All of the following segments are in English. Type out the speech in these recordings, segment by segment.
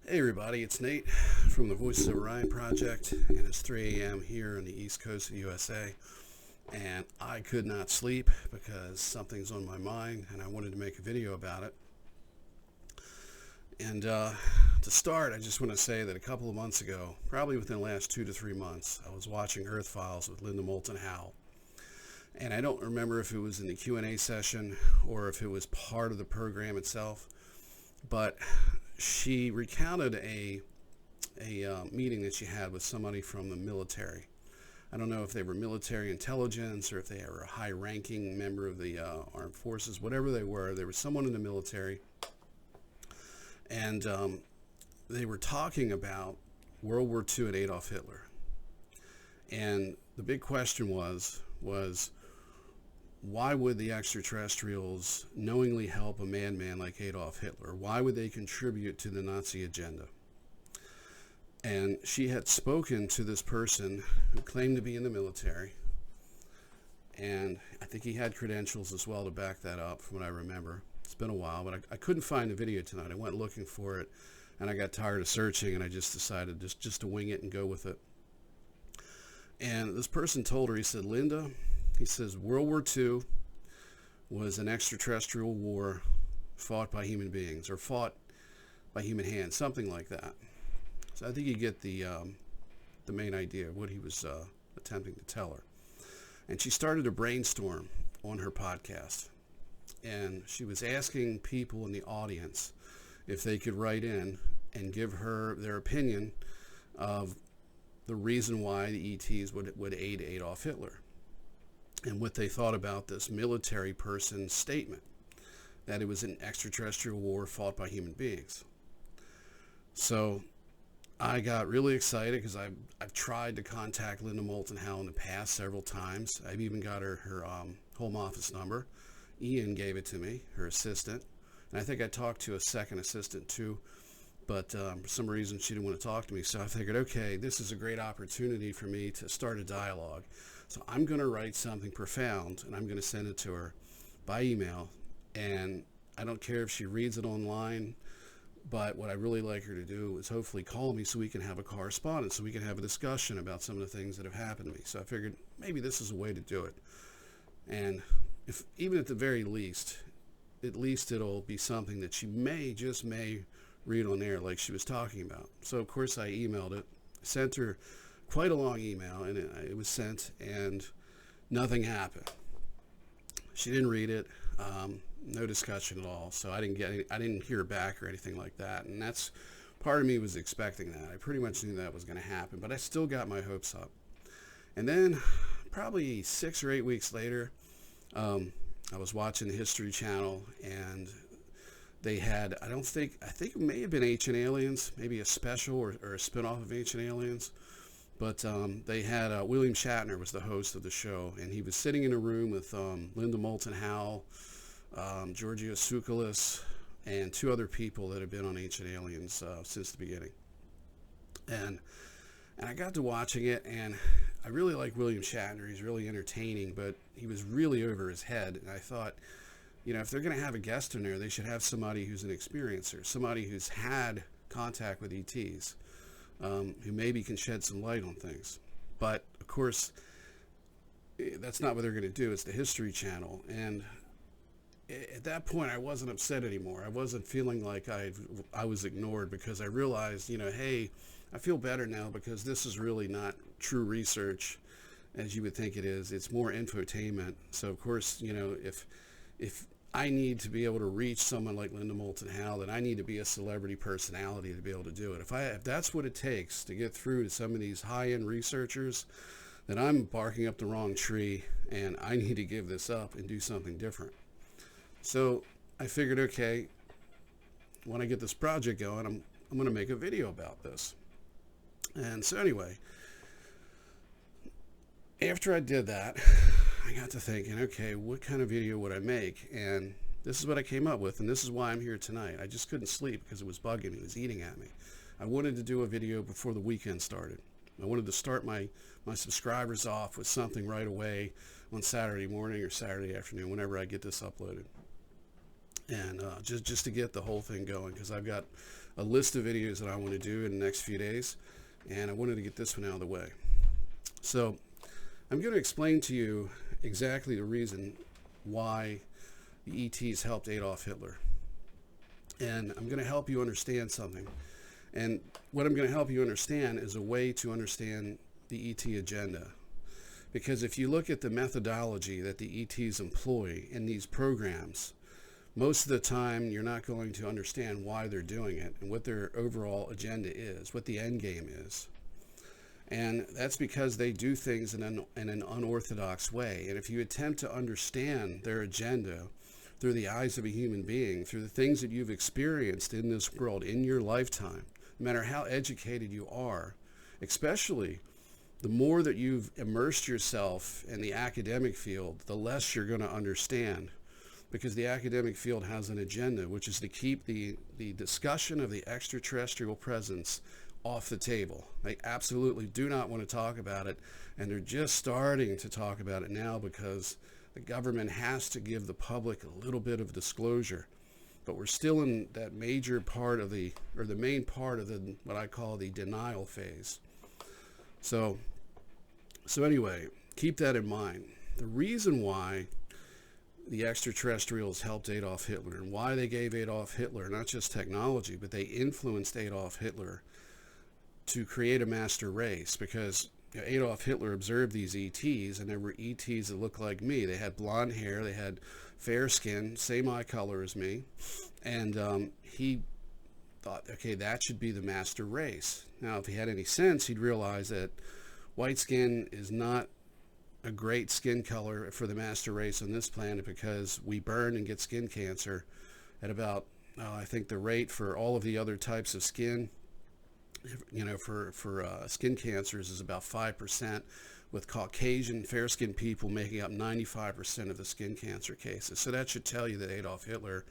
Hey everybody, it's Nate from the Voices of Orion Project, and it's 3 a.m. here on the East Coast of the USA, and I could not sleep because something's on my mind, and I wanted to make a video about it. And to start, I just want to say that a couple of months ago, probably within the last 2 to 3 months, I was watching Earth Files with Linda Moulton Howe, and I don't remember if it was in the Q&A session or if it was part of the program itself, but she recounted a meeting that she had with somebody from the military. I don't know if they were military intelligence or if they were a high-ranking member of the armed forces, whatever they were. There was someone in the military, and they were talking about World War II and Adolf Hitler. And the big question was why would the extraterrestrials knowingly help a madman like Adolf Hitler? Why would they contribute to the Nazi agenda? And she had spoken to this person who claimed to be in the military, and I think he had credentials as well to back that up from what I remember. It's been a while, but I couldn't find the video tonight. I went looking for it, and I got tired of searching, and I just decided just to wing it and go with it. And this person told her, he said, Linda, he says, World War II was an extraterrestrial war fought by human beings, or fought by human hands, something like that. So I think you get the main idea of what he was attempting to tell her. And she started a brainstorm on her podcast. And she was asking people in the audience if they could write in and give her their opinion of the reason why the ETs would aid Adolf Hitler, and what they thought about this military person's statement that it was an extraterrestrial war fought by human beings. So I got really excited because I've tried to contact Linda Moulton Howe in the past several times. I've even got her home office number. Ian gave it to me, her assistant, and I think I talked to a second assistant too, but for some reason she didn't want to talk to me. So I figured, okay, this is a great opportunity for me to start a dialogue. So I'm going to write something profound, and I'm going to send it to her by email. And I don't care if she reads it online, but what I really like her to do is hopefully call me so we can have a correspondence, so we can have a discussion about some of the things that have happened to me. So I figured maybe this is a way to do it. And if even at the very least, at least it'll be something that she just may read on air like she was talking about. So of course I emailed it, sent her quite a long email, and it was sent, and nothing happened. She didn't read it, no discussion at all. So I didn't hear back or anything like that, and that's part of me was expecting that. I pretty much knew that was going to happen, but I still got my hopes up. And then probably 6 or 8 weeks later, I was watching the History Channel, and they had, I think it may have been Ancient Aliens, maybe a special or a spinoff of Ancient Aliens. But they had William Shatner was the host of the show, and he was sitting in a room with Linda Moulton Howe, Giorgio Tsoukalos, and 2 other people that had been on Ancient Aliens since the beginning. And I got to watching it, and I really like William Shatner. He's really entertaining, but he was really over his head. And I thought, you know, if they're going to have a guest in there, they should have somebody who's an experiencer, somebody who's had contact with ETs. Who maybe can shed some light on things. But of course, that's not what they're going to do. It's the History Channel, and at that point I wasn't upset anymore. I wasn't feeling like I was ignored, because I realized, you know, hey, I feel better now, because this is really not true research as you would think it is. It's more infotainment. So of course, you know, if I need to be able to reach someone like Linda Moulton Howe, then I need to be a celebrity personality to be able to do it. If that's what it takes to get through to some of these high-end researchers, then I'm barking up the wrong tree, and I need to give this up and do something different. So I figured, okay, when I get this project going, I'm going to make a video about this. And so anyway, after I did that, I got to thinking, okay, what kind of video would I make? And this is what I came up with, and this is why I'm here tonight. I just couldn't sleep because it was bugging me. It was eating at me. I wanted to do a video before the weekend started. I wanted to start my subscribers off with something right away on Saturday morning or Saturday afternoon, whenever I get this uploaded. And just to get the whole thing going, because I've got a list of videos that I want to do in the next few days, and I wanted to get this one out of the way. So I'm going to explain to you exactly the reason why the ETs helped Adolf Hitler. And I'm going to help you understand something. And what I'm going to help you understand is a way to understand the ET agenda. Because if you look at the methodology that the ETs employ in these programs, most of the time you're not going to understand why they're doing it and what their overall agenda is, what the end game is. And that's because they do things in an unorthodox way. And if you attempt to understand their agenda through the eyes of a human being, through the things that you've experienced in this world, in your lifetime, no matter how educated you are, especially the more that you've immersed yourself in the academic field, the less you're going to understand. Because the academic field has an agenda, which is to keep the discussion of the extraterrestrial presence off the table. They absolutely do not want to talk about it, and they're just starting to talk about it now because the government has to give the public a little bit of disclosure. But we're still in that major part of the main part of the, what I call the denial phase. So anyway, keep that in mind. The reason why the extraterrestrials helped Adolf Hitler and why they gave Adolf Hitler not just technology, but they influenced Adolf Hitler to create a master race, because Adolf Hitler observed these ETs, and there were ETs that looked like me. They had blonde hair, they had fair skin, same eye color as me, and he thought, okay, that should be the master race. Now, if he had any sense, he'd realize that white skin is not a great skin color for the master race on this planet, because we burn and get skin cancer at about, I think the rate for all of the other types of skin, for skin cancers is about 5%, with Caucasian fair-skinned people making up 95% of the skin cancer cases. So that should tell you that Adolf Hitler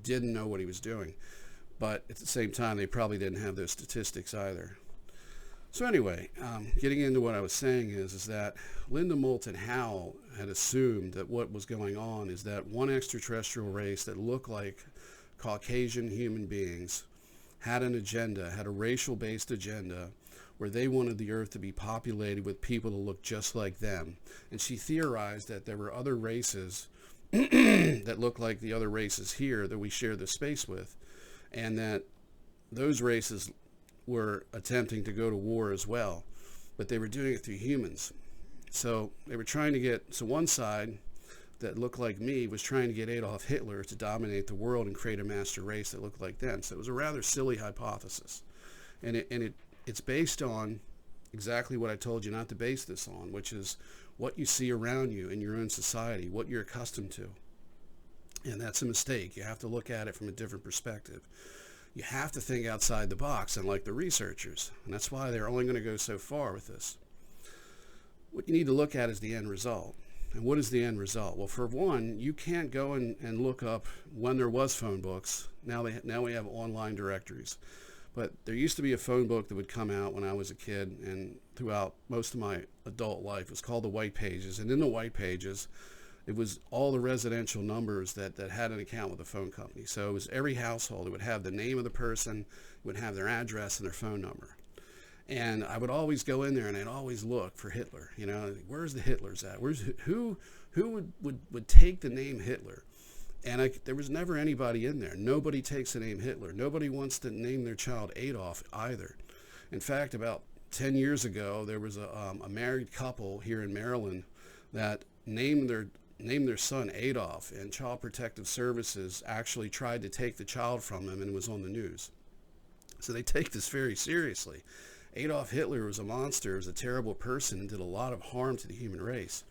didn't know what he was doing. But at the same time, they probably didn't have those statistics either. So anyway, getting into what I was saying is that Linda Moulton Howe had assumed that what was going on is that one extraterrestrial race that looked like Caucasian human beings had an agenda, had a racial-based agenda, where they wanted the earth to be populated with people that looked just like them. And she theorized that there were other races that looked like the other races here that we share the space with, and that those races were attempting to go to war as well, but they were doing it through humans. So they were trying to get, so one side that looked like me was trying to get Adolf Hitler to dominate the world and create a master race that looked like them. So it was a rather silly hypothesis. And it's based on exactly what I told you not to base this on, which is what you see around you in your own society, what you're accustomed to. And that's a mistake. You have to look at it from a different perspective. You have to think outside the box, unlike the researchers. And that's why they're only going to go so far with this. What you need to look at is the end result. And what is the end result? Well, for one, you can't go and look up when there was phone books. Now we have online directories. But there used to be a phone book that would come out when I was a kid and throughout most of my adult life. It was called the White Pages. And in the White Pages, it was all the residential numbers that had an account with the phone company. So it was every household. It would have the name of the person, it would have their address and their phone number. And I would always go in there and I'd always look for Hitler. Where's the Hitlers at? Who would take the name Hitler? And there was never anybody in there. Nobody takes the name Hitler. Nobody wants to name their child Adolf either. In fact, about 10 years ago, there was a married couple here in Maryland that named their son Adolf, and Child Protective Services actually tried to take the child from them, and it was on the news. So they take this very seriously. Adolf Hitler was a monster, was a terrible person, and did a lot of harm to the human race.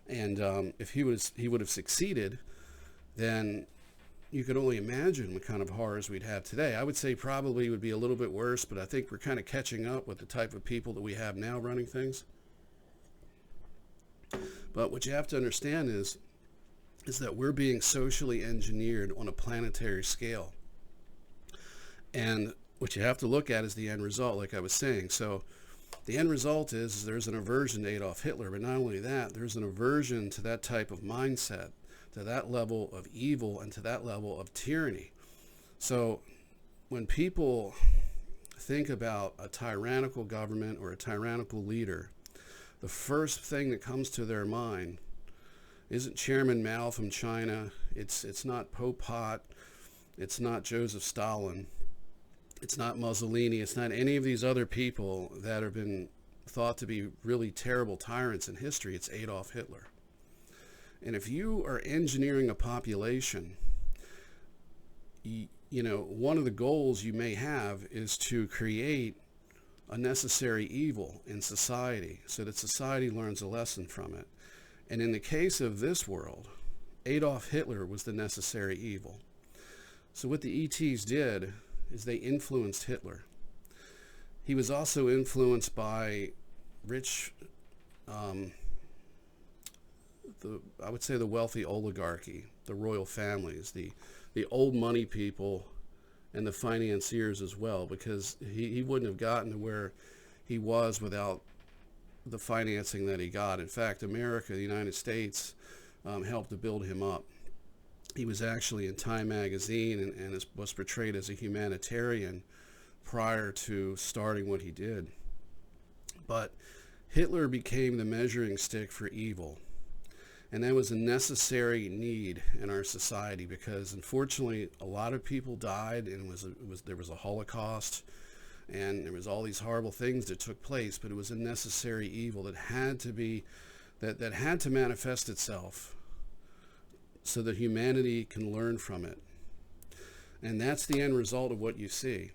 And if he would have succeeded, then you could only imagine what kind of horrors we'd have today. I would say probably it would be a little bit worse, but I think we're kind of catching up with the type of people that we have now running things. But what you have to understand is that we're being socially engineered on a planetary scale. And what you have to look at is the end result, like I was saying. So the end result is there's an aversion to Adolf Hitler, but not only that, there's an aversion to that type of mindset, to that level of evil, and to that level of tyranny. So when people think about a tyrannical government or a tyrannical leader, the first thing that comes to their mind isn't Chairman Mao from China. It's not Pol Pot. It's not Joseph Stalin. It's not Mussolini. It's not any of these other people that have been thought to be really terrible tyrants in history. It's Adolf Hitler. And if you are engineering a population, one of the goals you may have is to create a necessary evil in society so that society learns a lesson from it. And in the case of this world, Adolf Hitler was the necessary evil. So what the ETs did is they influenced Hitler. He was also influenced by rich, I would say the wealthy oligarchy, the royal families, the old money people, and the financiers as well, because he wouldn't have gotten to where he was without the financing that he got. In fact, America, the United States, helped to build him up. He was actually in Time magazine and was portrayed as a humanitarian prior to starting what he did. But Hitler became the measuring stick for evil. And that was a necessary need in our society because, unfortunately, a lot of people died, and there was a Holocaust, and there was all these horrible things that took place. But it was a necessary evil that had to be, that had to manifest itself, so that humanity can learn from it. And that's the end result of what you see.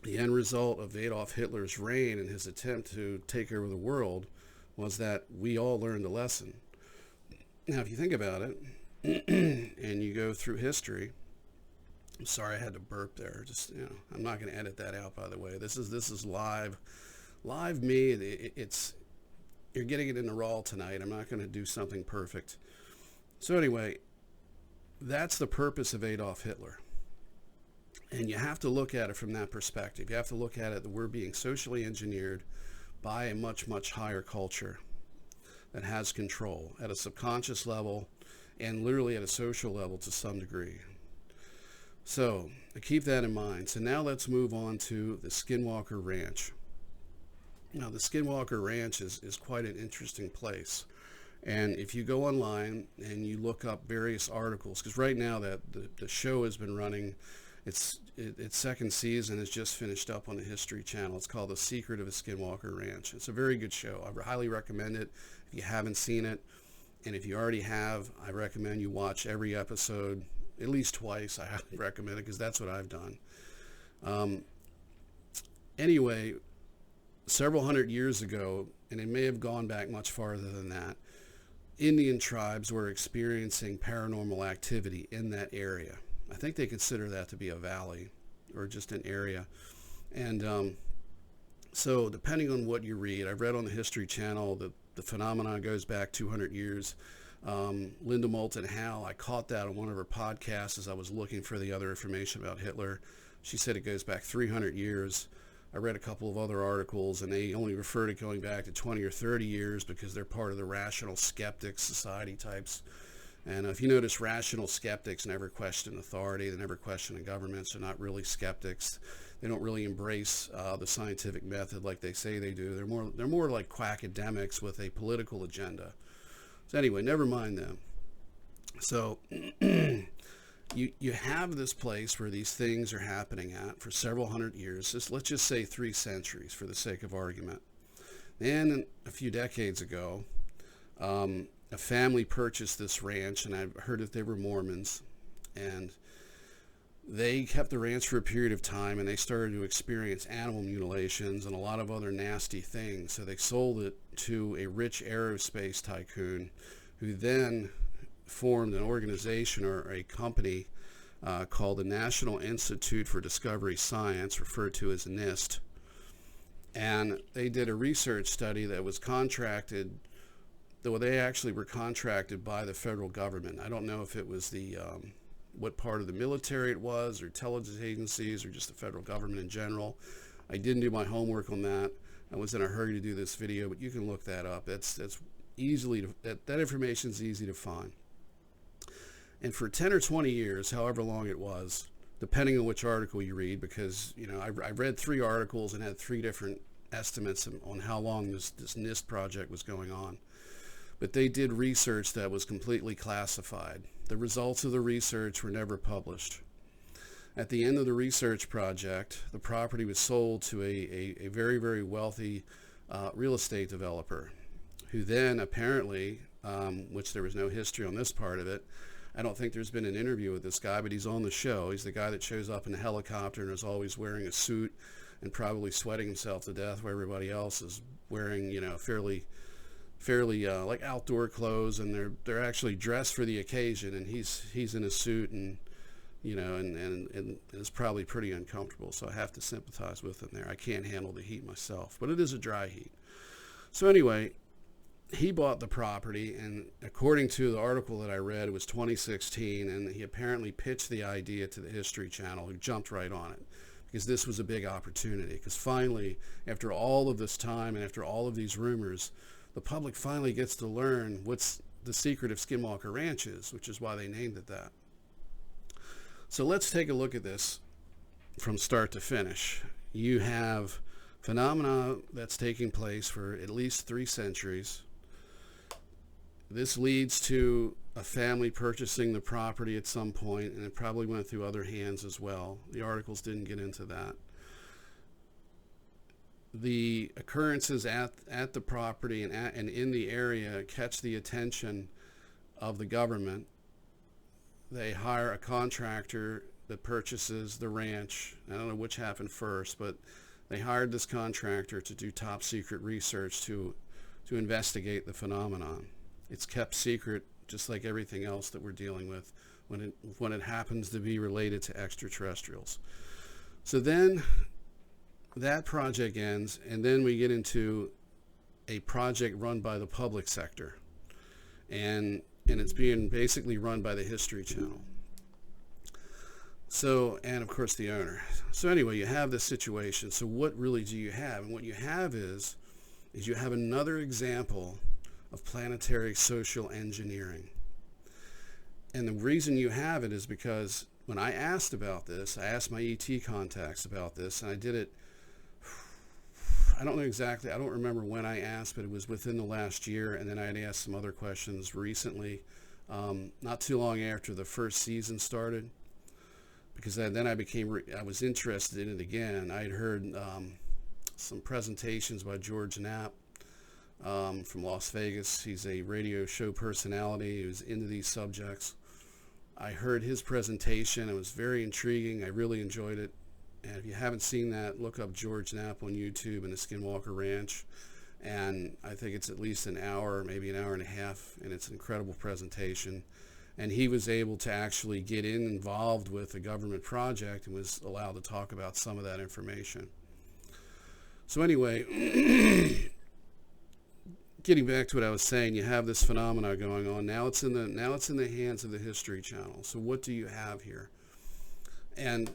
The end result of Adolf Hitler's reign and his attempt to take over the world was that we all learned a lesson. Now, if you think about it, and you go through history, I'm sorry I had to burp there. I'm not going to edit that out, by the way. This is live me. You're getting it in the raw tonight. I'm not going to do something perfect. So anyway, that's the purpose of Adolf Hitler. And you have to look at it from that perspective. You have to look at it that we're being socially engineered by a much, much higher culture that has control at a subconscious level and literally at a social level to some degree. So keep that in mind. So now let's move on to the Skinwalker Ranch. Now, the Skinwalker Ranch is quite an interesting place. And if you go online and you look up various articles, because right now that the show has been running, its second season has just finished up on the History Channel. It's called The Secret of a Skinwalker Ranch. It's a very good show. I highly recommend it if you haven't seen it. And if you already have, I recommend you watch every episode at least twice. I highly recommend it because that's what I've done. Anyway, several hundred years ago, and it may have gone back much farther than that, Indian tribes were experiencing paranormal activity in that area. I think they consider that to be a valley or just an area. And so depending on what you read, I've read on the History Channel that the phenomenon goes back 200 years. Linda Moulton Howe, I caught that on one of her podcasts as I was looking for the other information about Hitler. She said it goes back 300 years. I read a couple of other articles, and they only refer to going back to 20 or 30 years because they're part of the rational skeptics society types. And if you notice, rational skeptics never question authority. They never question the governments. They're not really skeptics. They don't really embrace the scientific method like they say they do. They're more like quackademics with a political agenda. So anyway, never mind them. So you have this place where these things are happening at for several hundred years. Let's just say 3 centuries for the sake of argument. Then a few decades ago, a family purchased this ranch, and I've heard that they were Mormons, and they kept the ranch for a period of time, and they started to experience animal mutilations and a lot of other nasty things. So they sold it to a rich aerospace tycoon who then formed an organization or a company called the National Institute for Discovery Science, referred to as NIST. And they did a research study that was contracted, though they actually were contracted by the federal government. I don't know if it was what part of the military it was, or intelligence agencies, or just the federal government in general. I didn't do my homework on that. I was in a hurry to do this video, but you can look that up. That's easily, that information is easy to find. And for 10 or 20 years, however long it was, depending on which article you read, because I read 3 articles and had 3 different estimates on how long this NIST project was going on. But they did research that was completely classified. The results of the research were never published. At the end of the research project, the property was sold to a very, very wealthy real estate developer, who then apparently, which there was no history on this part of it, I don't think there's been an interview with this guy, but he's on the show. He's the guy that shows up in a helicopter and is always wearing a suit and probably sweating himself to death, where everybody else is wearing, fairly like outdoor clothes, and they're actually dressed for the occasion, and he's in a suit and and it's probably pretty uncomfortable. So I have to sympathize with him there. I can't handle the heat myself, but it is a dry heat. So anyway, he bought the property, and according to the article that I read, it was 2016, and he apparently pitched the idea to the History Channel, who jumped right on it, because this was a big opportunity. Because finally, after all of this time and after all of these rumors, the public finally gets to learn what's the secret of Skinwalker Ranch is, which is why they named it that. So let's take a look at this from start to finish. You have phenomena that's taking place for at least 3 centuries. This leads to a family purchasing the property at some point, and it probably went through other hands as well. The articles didn't get into that. The occurrences at the property and in the area catch the attention of the government. They hire a contractor that purchases the ranch. I don't know which happened first, but they hired this contractor to do top secret research to investigate the phenomenon. It's kept secret, just like everything else that we're dealing with when it happens to be related to extraterrestrials. So then that project ends, and then we get into a project run by the public sector, and it's being basically run by the History Channel. So, and of course the owner. So anyway, you have this situation. So what really do you have? And what you have is you have another example of planetary social engineering. And the reason you have it is because when I asked about this, I asked my ET contacts about this, and I did it, I don't know exactly, I don't remember when I asked, but it was within the last year, and then I had asked some other questions recently, not too long after the first season started, because then I was interested in it again. I had heard some presentations by George Knapp, from Las Vegas. He's a radio show personality who's into these subjects. I heard his presentation. It was very intriguing. I really enjoyed it. And if you haven't seen that, look up George Knapp on YouTube and the Skinwalker Ranch. And I think it's at least an hour, maybe an hour and a half, and it's an incredible presentation. And he was able to actually get involved with a government project and was allowed to talk about some of that information. So anyway, getting back to what I was saying, you have this phenomena going on. Now it's in the hands of the History Channel. So what do you have here? And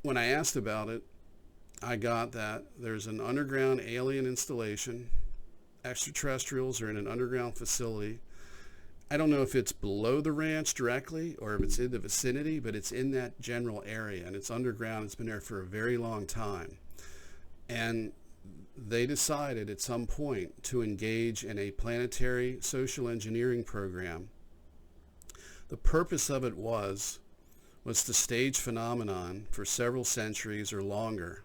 when I asked about it, I got that there's an underground alien installation. Extraterrestrials are in an underground facility. I don't know if it's below the ranch directly or if it's in the vicinity, but it's in that general area, and it's underground. It's been there for a very long time. And they decided at some point to engage in a planetary social engineering program. The purpose of it was to stage phenomenon for several centuries or longer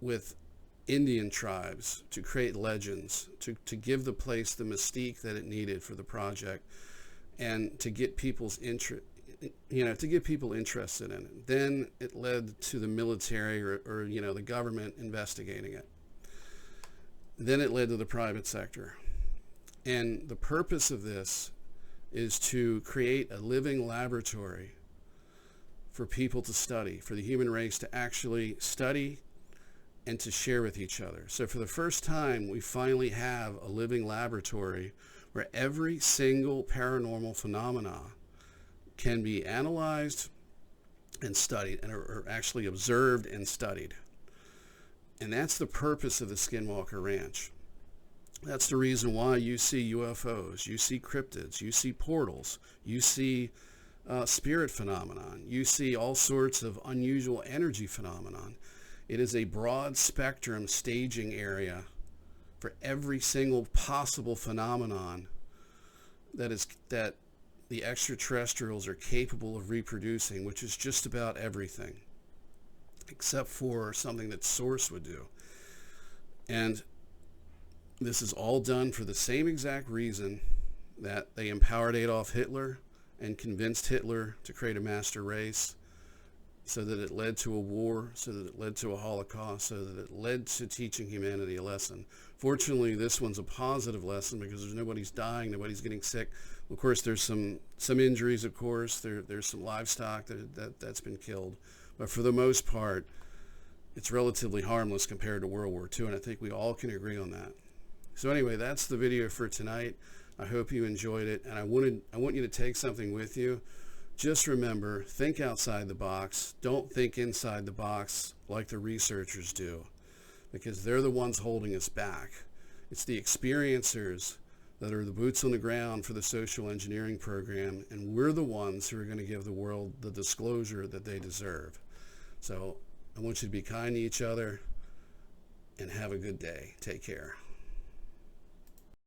with Indian tribes, to create legends, to give the place the mystique that it needed for the project, and to get people's interest, to get people interested in it. Then it led to the military or the government investigating it. Then it led to the private sector. And the purpose of this is to create a living laboratory for people to study, for the human race to actually study and to share with each other. So for the first time, we finally have a living laboratory where every single paranormal phenomena can be analyzed and studied, and are actually observed and studied. And that's the purpose of the Skinwalker Ranch. That's the reason why you see UFOs, you see cryptids, you see portals, you see spirit phenomenon. You see all sorts of unusual energy phenomenon. It is a broad spectrum staging area for every single possible phenomenon that the extraterrestrials are capable of reproducing, which is just about everything, except for something that Source would do. And this is all done for the same exact reason that they empowered Adolf Hitler and convinced Hitler to create a master race, so that it led to a war, so that it led to a Holocaust, so that it led to teaching humanity a lesson. Fortunately, this one's a positive lesson because there's nobody's dying, nobody's getting sick. Of course, there's some injuries, of course. There's some livestock that's been killed. But for the most part, it's relatively harmless compared to World War II, and I think we all can agree on that. So anyway, that's the video for tonight. I hope you enjoyed it, and I want you to take something with you. Just remember, think outside the box. Don't think inside the box like the researchers do, because they're the ones holding us back. It's the experiencers that are the boots on the ground for the social engineering program, and we're the ones who are going to give the world the disclosure that they deserve. So I want you to be kind to each other and have a good day. Take care.